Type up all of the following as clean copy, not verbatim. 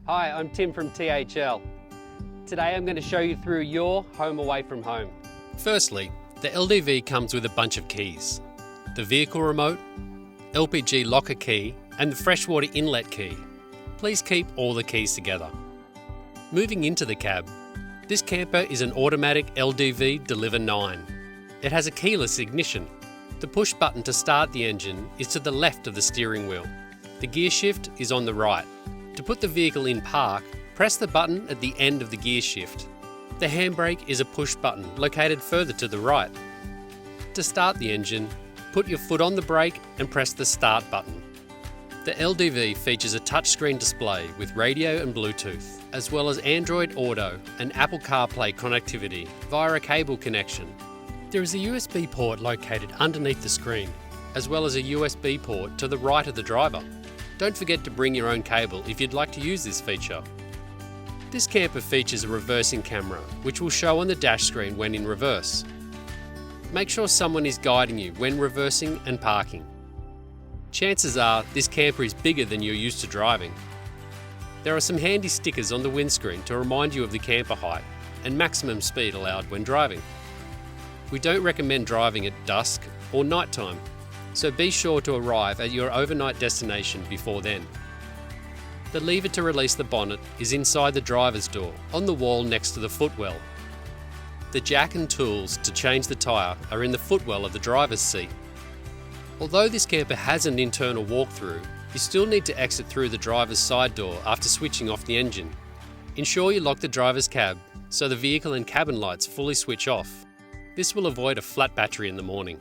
Hi, I'm Tim from THL. Today I'm going to show you through your home away from home. Firstly, the LDV comes with a bunch of keys. The vehicle remote, LPG locker key and the freshwater inlet key. Please keep all the keys together. Moving into the cab, this camper is an automatic LDV Deliver 9. It has a keyless ignition. The push button to start the engine is to the left of the steering wheel. The gear shift is on the right. To put the vehicle in park, press the button at the end of the gear shift. The handbrake is a push button located further to the right. To start the engine, put your foot on the brake and press the start button. The LDV features a touchscreen display with radio and Bluetooth, as well as Android Auto and Apple CarPlay connectivity via a cable connection. There is a USB port located underneath the screen, as well as a USB port to the right of the driver. Don't forget to bring your own cable if you'd like to use this feature. This camper features a reversing camera, which will show on the dash screen when in reverse. Make sure someone is guiding you when reversing and parking. Chances are this camper is bigger than you're used to driving. There are some handy stickers on the windscreen to remind you of the camper height and maximum speed allowed when driving. We don't recommend driving at dusk or nighttime, so be sure to arrive at your overnight destination before then. The lever to release the bonnet is inside the driver's door, on the wall next to the footwell. The jack and tools to change the tyre are in the footwell of the driver's seat. Although this camper has an internal walkthrough, you still need to exit through the driver's side door after switching off the engine. Ensure you lock the driver's cab so the vehicle and cabin lights fully switch off. This will avoid a flat battery in the morning.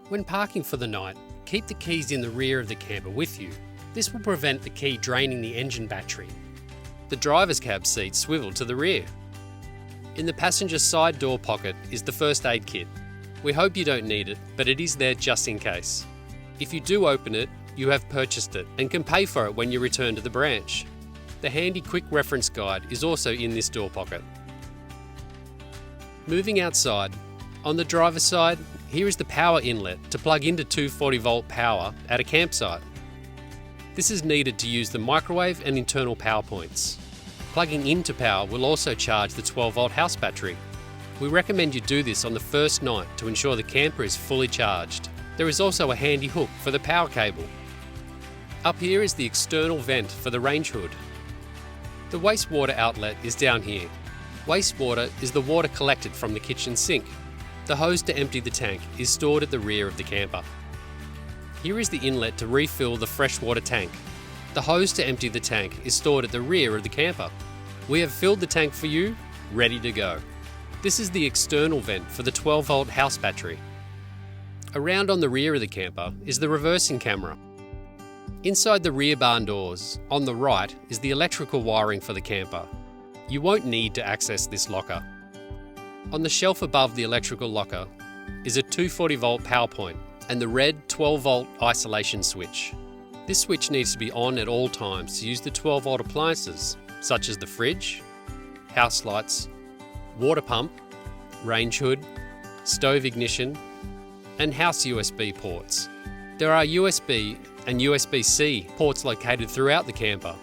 When parking for the night, keep the keys in the rear of the camper with you. This will prevent the key draining the engine battery. The driver's cab seat swivel to the rear. In the passenger side door pocket is the first aid kit. We hope you don't need it, but it is there just in case. If you do open it, you have purchased it and can pay for it when you return to the branch. The handy quick reference guide is also in this door pocket. Moving outside, on the driver's side, here is the power inlet to plug into 240 volt power at a campsite. This is needed to use the microwave and internal power points. Plugging into power will also charge the 12 volt house battery. We recommend you do this on the first night to ensure the camper is fully charged. There is also a handy hook for the power cable. Up here is the external vent for the range hood. The wastewater outlet is down here. Wastewater is the water collected from the kitchen sink. The hose to empty the tank is stored at the rear of the camper. Here is the inlet to refill the freshwater tank. The hose to empty the tank is stored at the rear of the camper. We have filled the tank for you, ready to go. This is the external vent for the 12 volt house battery. Around on the rear of the camper is the reversing camera. Inside the rear barn doors, on the right, is the electrical wiring for the camper. You won't need to access this locker. On the shelf above the electrical locker is a 240 volt power point and the red 12 volt isolation switch. This switch needs to be on at all times to use the 12 volt appliances such as the fridge, house lights, water pump, range hood, stove ignition and house USB ports. There are USB and USB-C ports located throughout the camper,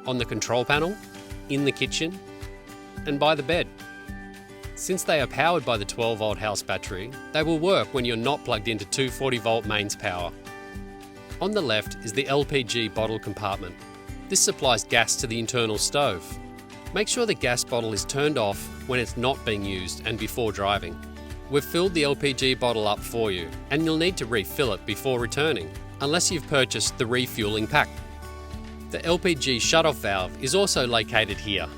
on the control panel, in the kitchen and by the bed. Since they are powered by the 12 volt house battery, they will work when you're not plugged into 240 volt mains power. On the left is the LPG bottle compartment. This supplies gas to the internal stove. Make sure the gas bottle is turned off when it's not being used and before driving. We've filled the LPG bottle up for you and you'll need to refill it before returning, unless you've purchased the refueling pack. The LPG shutoff valve is also located here.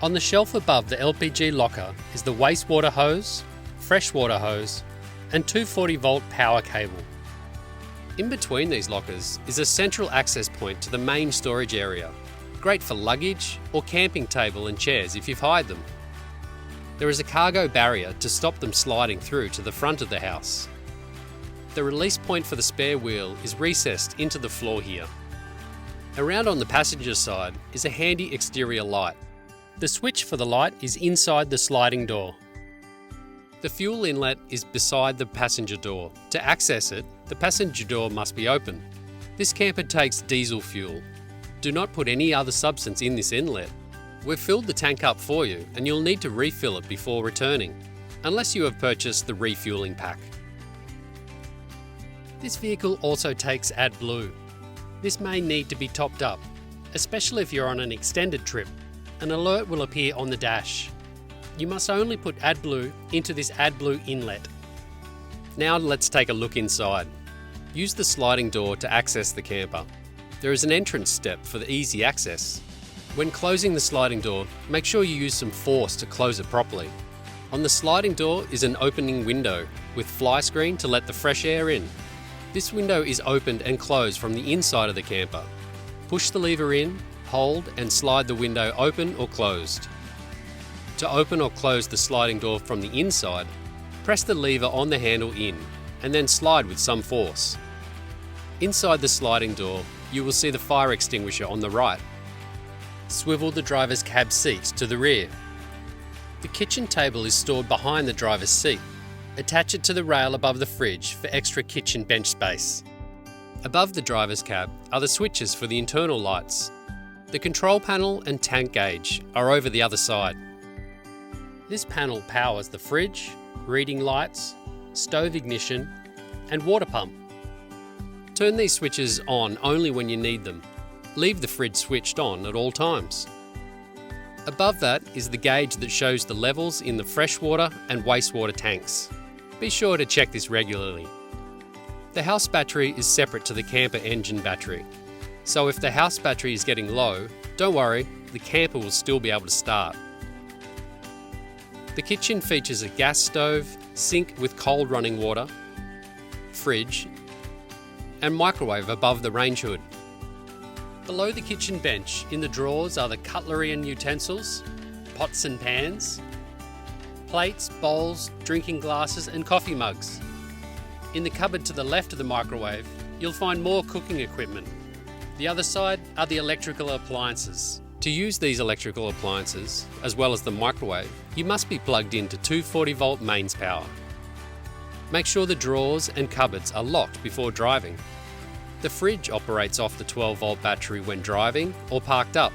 On the shelf above the LPG locker is the wastewater hose, freshwater hose, and 240 volt power cable. In between these lockers is a central access point to the main storage area, great for luggage or camping table and chairs if you've hired them. There is a cargo barrier to stop them sliding through to the front of the house. The release point for the spare wheel is recessed into the floor here. Around on the passenger side is a handy exterior light. The switch for the light is inside the sliding door. The fuel inlet is beside the passenger door. To access it, the passenger door must be open. This camper takes diesel fuel. Do not put any other substance in this inlet. We've filled the tank up for you and you'll need to refill it before returning, unless you have purchased the refueling pack. This vehicle also takes AdBlue. This may need to be topped up, especially if you're on an extended trip. An alert will appear on the dash. You must only put AdBlue into this AdBlue inlet. Now let's take a look inside. Use the sliding door to access the camper. There is an entrance step for the easy access. When closing the sliding door, make sure you use some force to close it properly. On the sliding door is an opening window with fly screen to let the fresh air in. This window is opened and closed from the inside of the camper. Push the lever in, hold and slide the window open or closed. To open or close the sliding door from the inside, press the lever on the handle in and then slide with some force. Inside the sliding door, you will see the fire extinguisher on the right. Swivel the driver's cab seats to the rear. The kitchen table is stored behind the driver's seat. Attach it to the rail above the fridge for extra kitchen bench space. Above the driver's cab are the switches for the internal lights. The control panel and tank gauge are over the other side. This panel powers the fridge, reading lights, stove ignition, and water pump. Turn these switches on only when you need them. Leave the fridge switched on at all times. Above that is the gauge that shows the levels in the freshwater and wastewater tanks. Be sure to check this regularly. The house battery is separate to the camper engine battery. So if the house battery is getting low, don't worry, the camper will still be able to start. The kitchen features a gas stove, sink with cold running water, fridge, and microwave above the range hood. Below the kitchen bench, in the drawers are the cutlery and utensils, pots and pans, plates, bowls, drinking glasses and coffee mugs. In the cupboard to the left of the microwave, you'll find more cooking equipment. The other side are the electrical appliances. To use these electrical appliances, as well as the microwave, you must be plugged into 240-volt mains power. Make sure the drawers and cupboards are locked before driving. The fridge operates off the 12-volt battery when driving or parked up,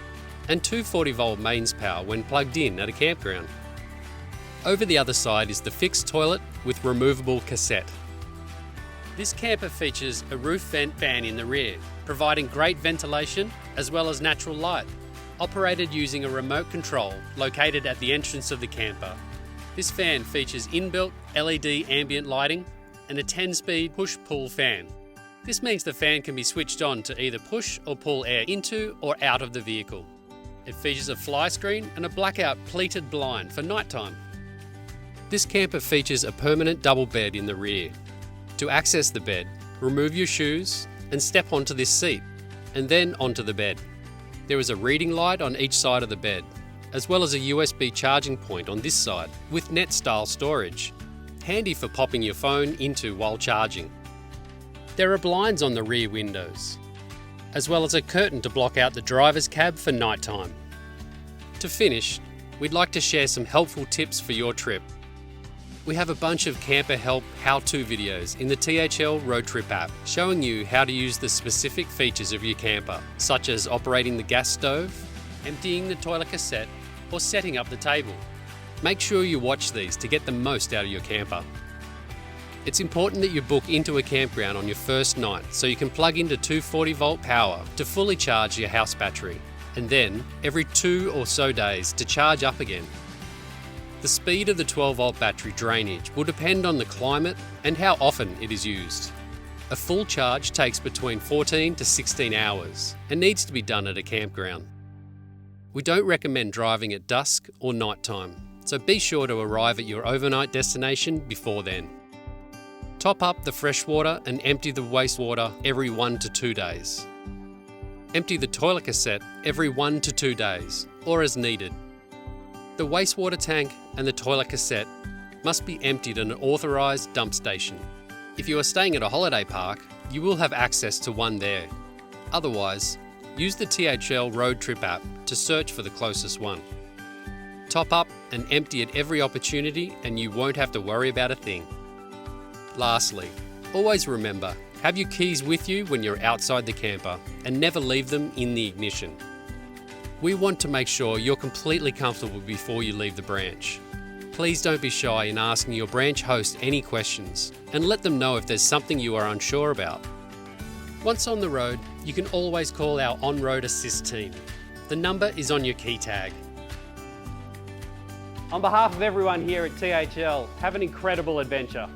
and 240-volt mains power when plugged in at a campground. Over the other side is the fixed toilet with removable cassette. This camper features a roof vent fan in the rear, providing great ventilation as well as natural light. Operated using a remote control located at the entrance of the camper. This fan features inbuilt LED ambient lighting and a 10-speed push-pull fan. This means the fan can be switched on to either push or pull air into or out of the vehicle. It features a fly screen and a blackout pleated blind for nighttime. This camper features a permanent double bed in the rear. To access the bed, remove your shoes and step onto this seat, and then onto the bed. There is a reading light on each side of the bed, as well as a USB charging point on this side with net-style storage, handy for popping your phone into while charging. There are blinds on the rear windows, as well as a curtain to block out the driver's cab for nighttime. To finish, we'd like to share some helpful tips for your trip. We have a bunch of camper help how-to videos in the THL Road Trip app showing you how to use the specific features of your camper, such as operating the gas stove, emptying the toilet cassette, or setting up the table. Make sure you watch these to get the most out of your camper. It's important that you book into a campground on your first night so you can plug into 240-volt power to fully charge your house battery, and then every 2 or so days to charge up again. The speed of the 12-volt battery drainage will depend on the climate and how often it is used. A full charge takes between 14 to 16 hours and needs to be done at a campground. We don't recommend driving at dusk or nighttime, so be sure to arrive at your overnight destination before then. Top up the freshwater and empty the wastewater every 1 to 2 days. Empty the toilet cassette every 1 to 2 days, or as needed. The wastewater tank and the toilet cassette must be emptied at an authorised dump station. If you are staying at a holiday park, you will have access to one there. Otherwise, use the THL Road Trip app to search for the closest one. Top up and empty at every opportunity and you won't have to worry about a thing. Lastly, always remember, have your keys with you when you're outside the camper and never leave them in the ignition. We want to make sure you're completely comfortable before you leave the branch. Please don't be shy in asking your branch host any questions and let them know if there's something you are unsure about. Once on the road, you can always call our on-road assist team. The number is on your key tag. On behalf of everyone here at THL, have an incredible adventure.